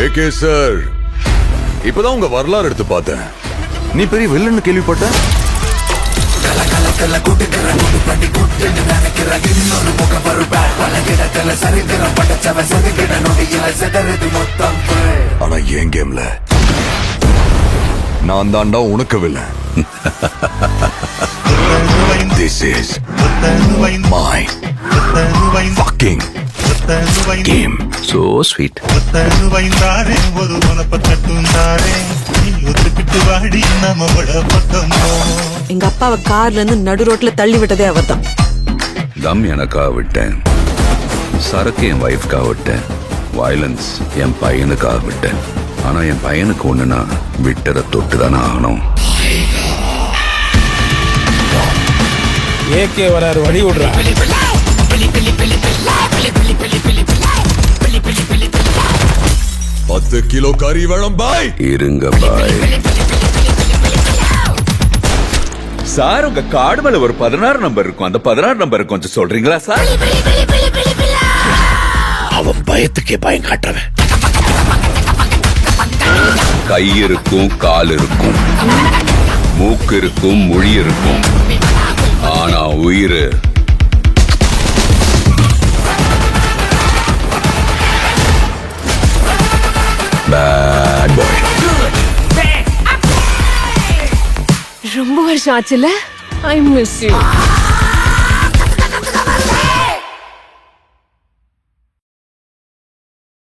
AK sir, இப்பதான் உங்க வரலாறு எடுத்து பார்த்தேன். நீ பெரிய வில்லன்னு கேள்விப்பட்ட. ஆனா என் கேம்ல நான் தாண்டா உனக்கு villain. This is my fucking game. So sweet. எங்க அப்பாவை கார்ல இருந்து நடு ரோட்ல தள்ளி விட்டதே அவர்தான். தம் எனக்காக விட்டேன், சரக்கு என் வைஃப்காக விட்டேன், வயலன்ஸ் என் பையனுக்காக விட்டேன். ஆனா என் பையனுக்கு ஒண்ணுனா விட்டதை தொட்டுதானே ஆகணும். ஏகே வராரு, வழி விடுறா. 10 கிலோ கறி வேணும் பாய். இருங்க பாய். சார், உங்க கார்டு மேல ஒரு 16 நம்பர் இருக்கும். அந்த 16 நம்பர் கொஞ்சம் சொல்றீங்களா சார்? அவன் பயத்துக்கே பயம் காட்டுறவன். கை இருக்கும், கால் இருக்கும், மூக்கு இருக்கும், மொழி இருக்கும், ஆனா உயிர் பேட் பாய். ரொம்ப வருஷம் ஆச்சுல. I miss you.